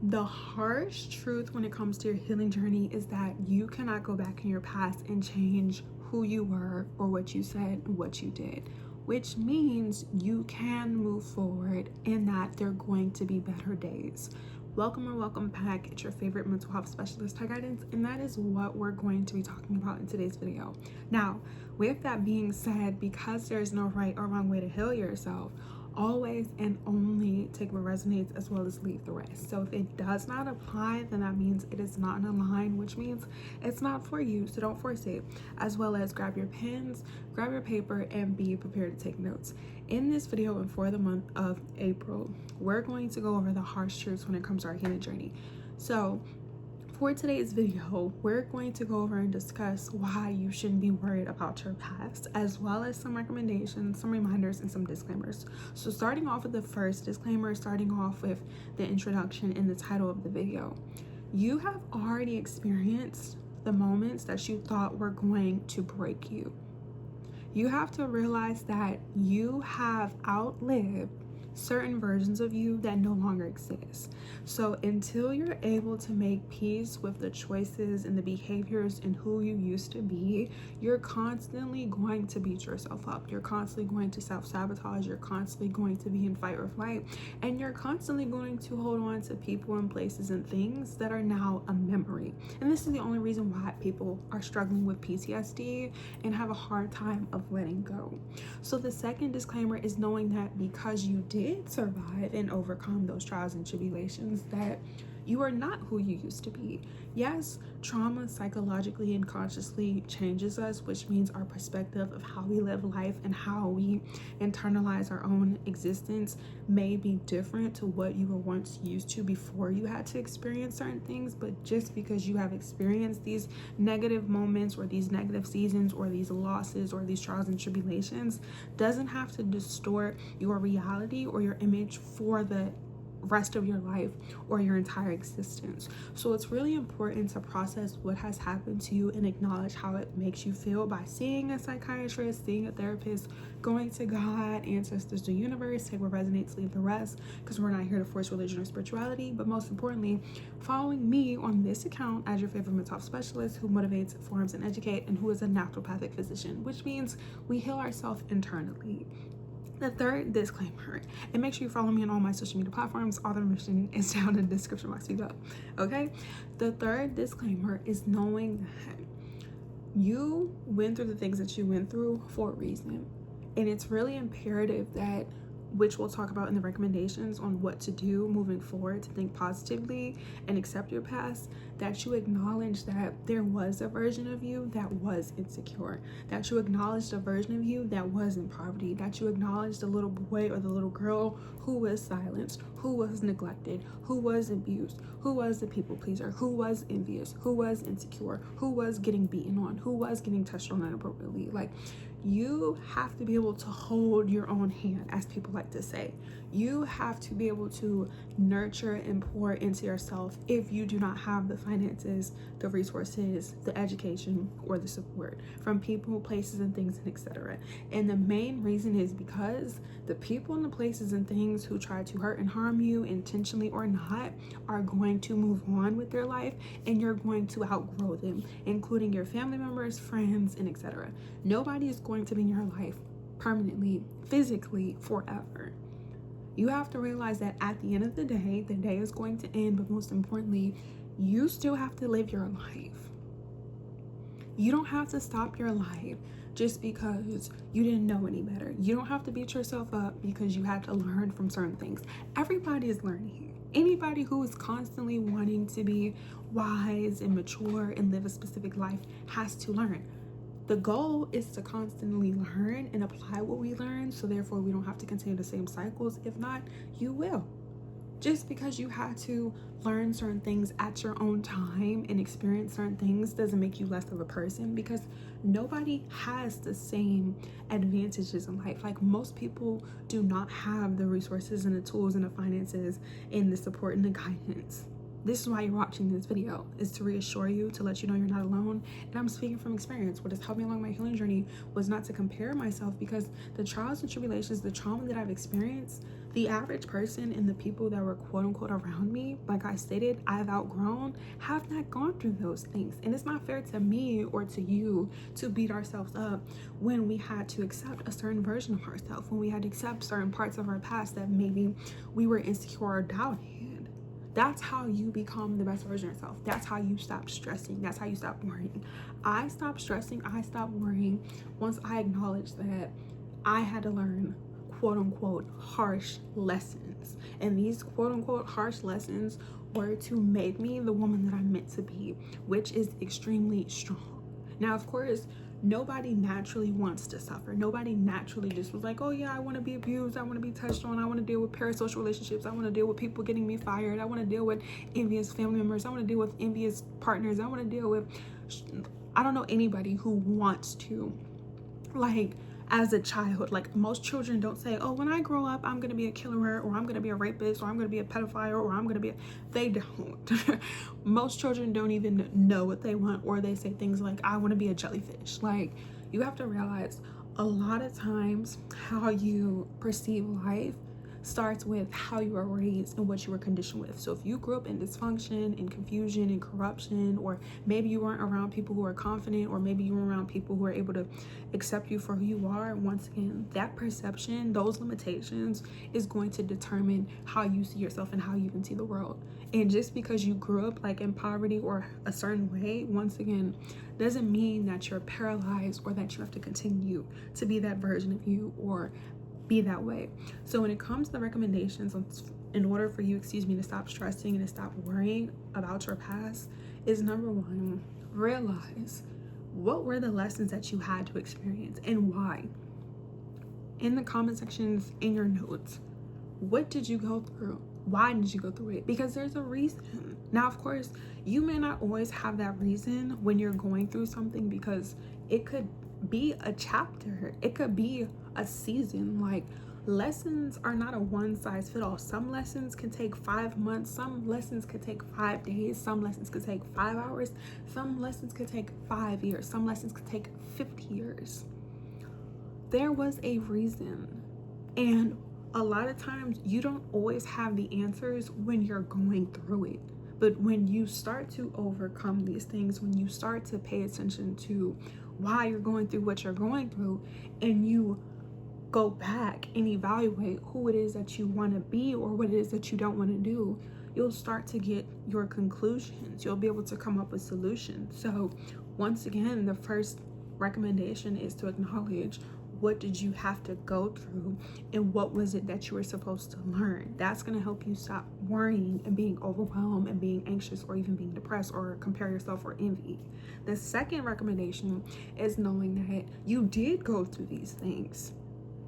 The harsh truth when it comes to your healing journey is that you cannot go back in your past and change who you were or what you said and what you did, which means you can move forward and that there are going to be better days. Welcome or welcome back. It's your favorite mental health specialist, Ty Guidance, and that is what we're going to be talking about in today's video. Now, with that being said, because there's no right or wrong way to heal yourself, always and only take what resonates as well as leave the rest. So if it does not apply, then that means it is not in a line, which means it's not for you. So don't force it. As well as grab your pens, grab your paper, and be prepared to take notes. In this video and for the month of April, we're going to go over the harsh truths when it comes to our healing journey. So for today's video, we're going to go over and discuss why you shouldn't be worried about your past, as well as some recommendations, some reminders, and some disclaimers. So starting off with the first disclaimer, starting off with the introduction and the title of the video. You have already experienced the moments that you thought were going to break you. You have to realize that you have outlived certain versions of you that no longer exist. So until you're able to make peace with the choices and the behaviors and who you used to be, you're constantly going to beat yourself up. You're constantly going to self-sabotage. You're constantly going to be in fight or flight. And you're constantly going to hold on to people and places and things that are now a memory. And this is the only reason why people are struggling with PTSD and have a hard time of letting go. So the second disclaimer is knowing that because you did survive and overcome those trials and tribulations, that you are not who you used to be. Yes, trauma psychologically and consciously changes us, which means our perspective of how we live life and how we internalize our own existence may be different to what you were once used to before you had to experience certain things. But just because you have experienced these negative moments or these negative seasons or these losses or these trials and tribulations doesn't have to distort your reality or your image for the rest of your life or your entire existence. So it's really important to process what has happened to you and acknowledge how it makes you feel by seeing a psychiatrist, seeing a therapist, going to God, ancestors, the universe, take what resonates, leave the rest, because we're not here to force religion or spirituality, but most importantly, following me on this account as your favorite mental health specialist who motivates, informs, and educates, and who is a naturopathic physician, which means we heal ourselves internally. The third disclaimer, and make sure you follow me on all my social media platforms. All the information is down in the description box below. Okay? The third disclaimer is knowing that you went through the things that you went through for a reason. And it's really imperative that, which we'll talk about in the recommendations on what to do moving forward to think positively and accept your past, that you acknowledge that there was a version of you that was insecure, that you acknowledged a version of you that was in poverty, that you acknowledged the little boy or the little girl who was silenced, who was neglected, who was abused, who was a people pleaser, who was envious, who was insecure, who was getting beaten on, who was getting touched on inappropriately. Like, you have to be able to hold your own hand, as people like to say. You have to be able to nurture and pour into yourself if you do not have the finances, the resources, the education, or the support from people, places, and things, and etc. And the main reason is because the people and the places and things who try to hurt and harm you, intentionally or not, are going to move on with their life, and you're going to outgrow them, including your family members, friends, and etc. Nobody is going to be in your life permanently, physically, forever. You have to realize that at the end of the day is going to end, but most importantly, you still have to live your life. You don't have to stop your life just because you didn't know any better. You don't have to beat yourself up because you had to learn from certain things. Everybody is learning. Anybody who is constantly wanting to be wise and mature and live a specific life has to learn. The goal is to constantly learn and apply what we learn, so therefore we don't have to continue the same cycles. If not, you will. Just because you had to learn certain things at your own time and experience certain things doesn't make you less of a person, because nobody has the same advantages in life. Like, most people do not have the resources and the tools and the finances and the support and the guidance this is why you're watching this video, is to reassure you, to let you know you're not alone. And I'm speaking from experience. What has helped me along my healing journey was not to compare myself, because the trials and tribulations, the trauma that I've experienced, the average person and the people that were quote unquote around me, like I stated, I've outgrown, have not gone through those things. And it's not fair to me or to you to beat ourselves up when we had to accept a certain version of ourselves, when we had to accept certain parts of our past that maybe we were insecure or doubting. That's how you become the best version of yourself. That's how you stop stressing. That's how you stop worrying. I stopped stressing. I stopped worrying once I acknowledged that I had to learn quote unquote harsh lessons. And these quote unquote harsh lessons were to make me the woman that I'm meant to be, which is extremely strong. Now, of course, nobody naturally wants to suffer. Nobody naturally just was like, oh yeah, I want to be abused, I want to be touched on, I want to deal with parasocial relationships, I want to deal with people getting me fired, I want to deal with envious family members, I want to deal with envious partners, I want to deal with, I don't know anybody who wants to, like, as a child, like most children don't say, oh, when I grow up, I'm going to be a killer, or I'm going to be a rapist, or I'm going to be a pedophile, or I'm going to be they don't. Most children don't even know what they want, or they say things like, I want to be a jellyfish. Like, you have to realize a lot of times how you perceive life starts with how you were raised and what you were conditioned with. So if you grew up in dysfunction and confusion and corruption, or maybe you weren't around people who are confident, or maybe you were around people who are able to accept you for who you are, once again, that perception, those limitations is going to determine how you see yourself and how you even see the world. And just because you grew up like in poverty or a certain way, once again, doesn't mean that you're paralyzed or that you have to continue to be that version of you or be that way. So when it comes to the recommendations in order for you, to stop stressing and to stop worrying about your past, is number one, realize what were the lessons that you had to experience and why. In the comment sections, in your notes, what did you go through? Why did you go through it? Because there's a reason. Now, of course, you may not always have that reason when you're going through something, because it could be a chapter, it could be a season. Like, lessons are not a one size fit all. Some lessons can take 5 months, some lessons could take 5 days, some lessons could take 5 hours, some lessons could take 5 years, some lessons could take 50 years. There was a reason. And a lot of times you don't always have the answers when you're going through it. But when you start to overcome these things, when you start to pay attention to why you're going through what you're going through, and you go back and evaluate who it is that you want to be or what it is that you don't want to do, you'll start to get your conclusions. You'll be able to come up with solutions. So once again, the first recommendation is to acknowledge, what did you have to go through and what was it that you were supposed to learn? That's going to help you stop worrying and being overwhelmed and being anxious or even being depressed or compare yourself or envy. The second recommendation is knowing that you did go through these things.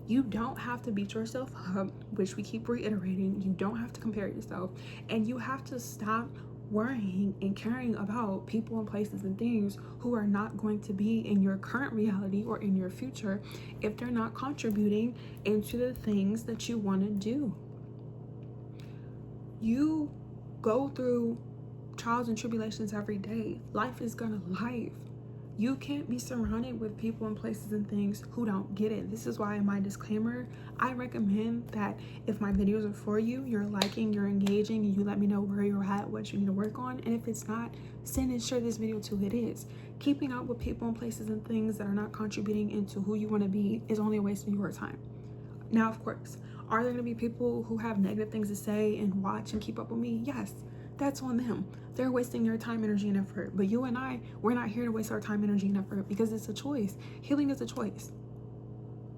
You don't have to beat yourself up, which we keep reiterating. You don't have to compare yourself, and you have to stop worrying and caring about people and places and things who are not going to be in your current reality or in your future if they're not contributing into the things that you want to do. You go through trials and tribulations every day. Life is gonna life. You can't be surrounded with people and places and things who don't get it. This is why in my disclaimer, I recommend that if my videos are for you, you're liking, you're engaging, and you let me know where you're at, what you need to work on. And if it's not, send and share this video to who it is. Keeping up with people and places and things that are not contributing into who you want to be is only a waste of your time. Now, of course, are there going to be people who have negative things to say and watch and keep up with me? Yes. That's on them. They're wasting their time, energy, and effort. But you and I, we're not here to waste our time, energy, and effort, because it's a choice. Healing is a choice.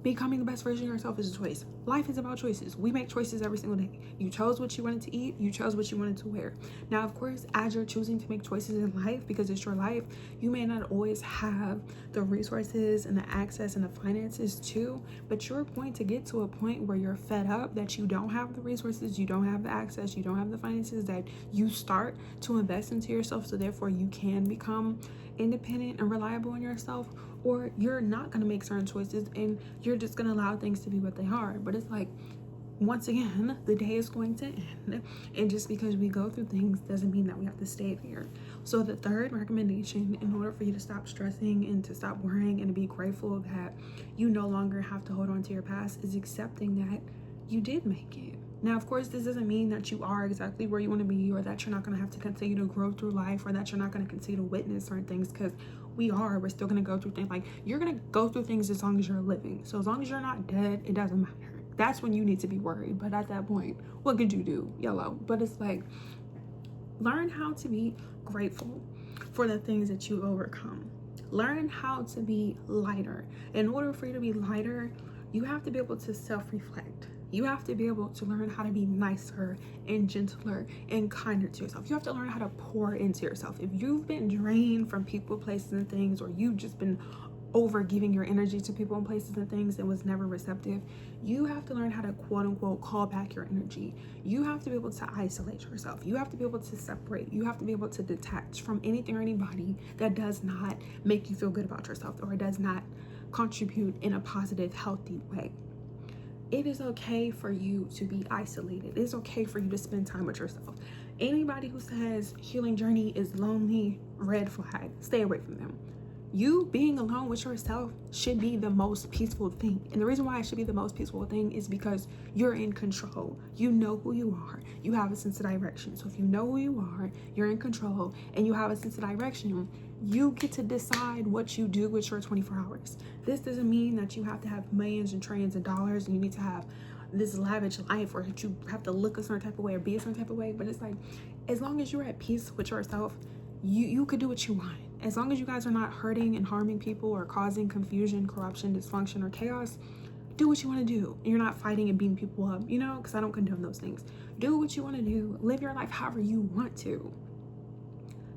Becoming the best version of yourself is a choice. Life is about choices. We make choices every single day. You chose what you wanted to eat. You chose what you wanted to wear. Now, of course, as you're choosing to make choices in life, because it's your life, you may not always have the resources and the access and the finances to, but you're going to get to a point where you're fed up that you don't have the resources, you don't have the access, you don't have the finances, that you start to invest into yourself, so therefore you can become independent and reliable in yourself, or you're not going to make certain choices and you're just going to allow things to be what they are. But it's like, once again, the day is going to end, and just because we go through things doesn't mean that we have to stay there. So the third recommendation, in order for you to stop stressing and to stop worrying and to be grateful that you no longer have to hold on to your past, is accepting that you did make it. Now, of course, this doesn't mean that you are exactly where you want to be, or that you're not going to have to continue to grow through life, or that you're not going to continue to witness certain things, because we're still going to go through things. Like, you're going to go through things as long as you're living. So as long as you're not dead, it doesn't matter. That's when you need to be worried. But at that point, what could you do? Yellow. But it's like, learn how to be grateful for the things that you overcome. Learn how to be lighter. In order for you to be lighter, you have to be able to self-reflect. You have to be able to learn how to be nicer and gentler and kinder to yourself. You have to learn how to pour into yourself. If you've been drained from people, places, and things, or you've just been over giving your energy to people and places and things and was never receptive, you have to learn how to quote unquote call back your energy. You have to be able to isolate yourself. You have to be able to separate. You have to be able to detach from anything or anybody that does not make you feel good about yourself, or does not contribute in a positive, healthy way. It is okay for you to be isolated. It is okay for you to spend time with yourself. Anybody who says healing journey is lonely, red flag, stay away from them. You being alone with yourself should be the most peaceful thing. And the reason why it should be the most peaceful thing is because you're in control. You know who you are. You have a sense of direction. So if you know who you are, you're in control, and you have a sense of direction, you get to decide what you do with your 24 hours. This doesn't mean that you have to have millions and trillions of dollars and you need to have this lavish life, or that you have to look a certain type of way or be a certain type of way. But it's like, as long as you're at peace with yourself, you could do what you want. As long as you guys are not hurting and harming people or causing confusion, corruption, dysfunction, or chaos, do what you want to do. And you're not fighting and beating people up, because I don't condone those things. Do what you want to do. Live your life however you want to.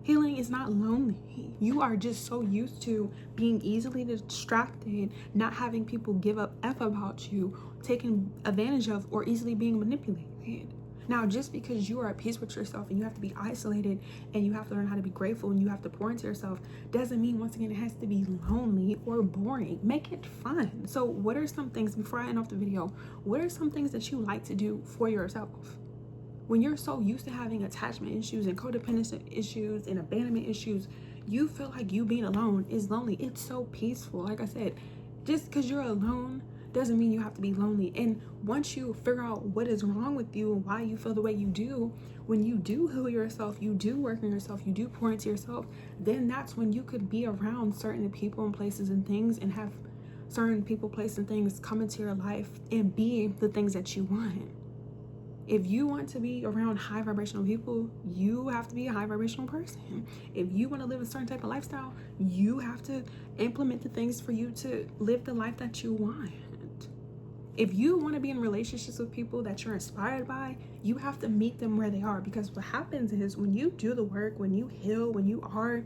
Healing is not lonely. You are just so used to being easily distracted, not having people give up F about you, taken advantage of, or easily being manipulated. Now, just because you are at peace with yourself and you have to be isolated and you have to learn how to be grateful and you have to pour into yourself, doesn't mean, once again, it has to be lonely or boring. Make it fun. So what are some things, before I end off the video, what are some things that you like to do for yourself? When you're so used to having attachment issues and codependence issues and abandonment issues, you feel like you being alone is lonely. It's so peaceful. Like I said, just because you're alone doesn't mean you have to be lonely. And once you figure out what is wrong with you and why you feel the way you do, when you do heal yourself, you do work on yourself, you do pour into yourself, then that's when you could be around certain people and places and things, and have certain people, places, and things come into your life and be the things that you want. If you want to be around high vibrational people, you have to be a high vibrational person. If you want to live a certain type of lifestyle, you have to implement the things for you to live the life that you want. If you want to be in relationships with people that you're inspired by, you have to meet them where they are. Because what happens is, when you do the work, when you heal, when you are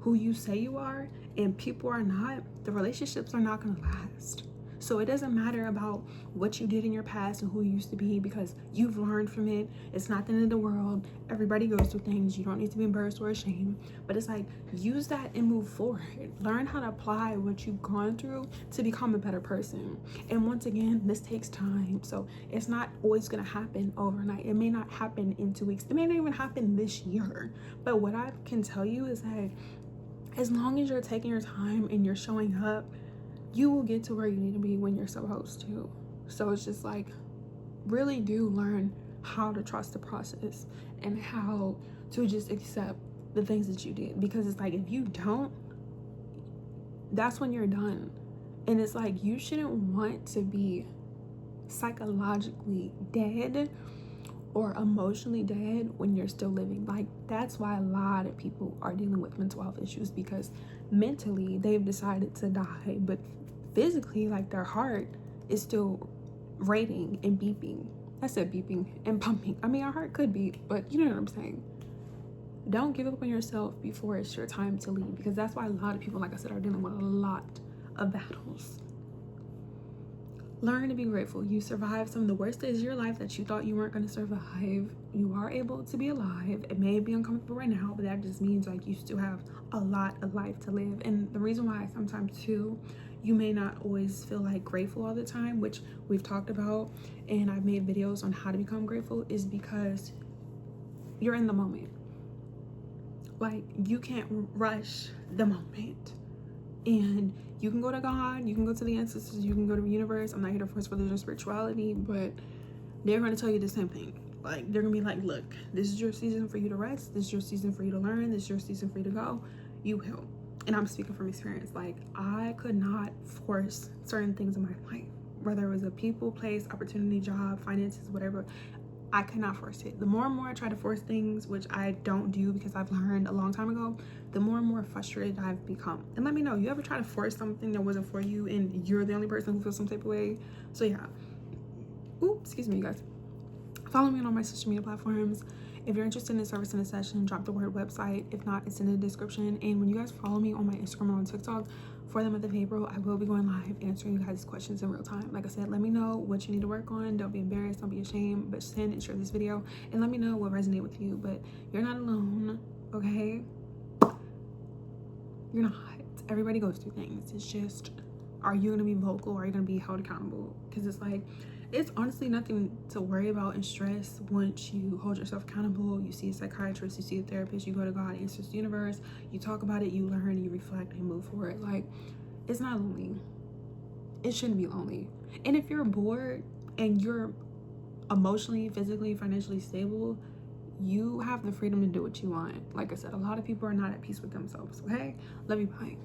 who you say you are, and people are not, the relationships are not going to last. So it doesn't matter about what you did in your past and who you used to be, because you've learned from it. It's not the end of the world. Everybody goes through things. You don't need to be embarrassed or ashamed. But it's like, use that and move forward. Learn how to apply what you've gone through to become a better person. And once again, this takes time. So it's not always going to happen overnight. It may not happen in 2 weeks. It may not even happen this year. But what I can tell you is that as long as you're taking your time and you're showing up, you will get to where you need to be when you're supposed to. So it's just like, really do learn how to trust the process and how to just accept the things that you did. Because it's like, if you don't, that's when you're done. And it's like, you shouldn't want to be psychologically dead or emotionally dead when you're still living. Like, that's why a lot of people are dealing with mental health issues, because mentally they've decided to die, but physically, like, their heart is still rating and beeping. I said beeping and pumping. I mean, our heart could beat, but you know what I'm saying. Don't give up on yourself before it's your time to leave, because that's why a lot of people, like I said, are dealing with a lot of battles. Learn to be grateful. You survived some of the worst days of your life that you thought you weren't going to survive. You are able to be alive. It may be uncomfortable right now, but that just means, like, you still have a lot of life to live. And the reason why sometimes too you may not always feel like grateful all the time, which we've talked about, and I've made videos on how to become grateful, is because you're in the moment. Like, you can't rush the moment. And you can go to God, you can go to the ancestors, you can go to the universe. I'm not here to force religion or spirituality, but they're going to tell you the same thing. Like, they're going to be like, look, this is your season for you to rest. This is your season for you to learn. This is your season for you to go. You will. And I'm speaking from experience. Like, I could not force certain things in my life, whether it was a people, place, opportunity, job, finances, whatever. I could not force it. The more and more I try to force things, which I don't do because I've learned a long time ago, the more and more frustrated I've become. And let me know, you ever try to force something that wasn't for you and you're the only person who feels some type of way? So yeah. Ooh, excuse me, you guys. Follow me on all my social media platforms. If you're interested in a service in a session, drop the word website. If not, it's in the description. And when you guys follow me on my Instagram and on TikTok for the month of April, I will be going live answering you guys' questions in real time. Like I said, let me know what you need to work on. Don't be embarrassed, don't be ashamed, but send and share this video and let me know what resonated with you. But you're not alone, okay? You're not. Everybody goes through things. It's just, are you gonna be vocal or are you gonna be held accountable? Because it's like, it's honestly nothing to worry about and stress once you hold yourself accountable. You see a psychiatrist, you see a therapist, you go to God, answers the universe, you talk about it, you learn, you reflect, and move forward. Like, it's not lonely. It shouldn't be lonely. And if you're bored and you're emotionally, physically, financially stable, you have the freedom to do what you want. Like I said, a lot of people are not at peace with themselves, okay? Love you, bye.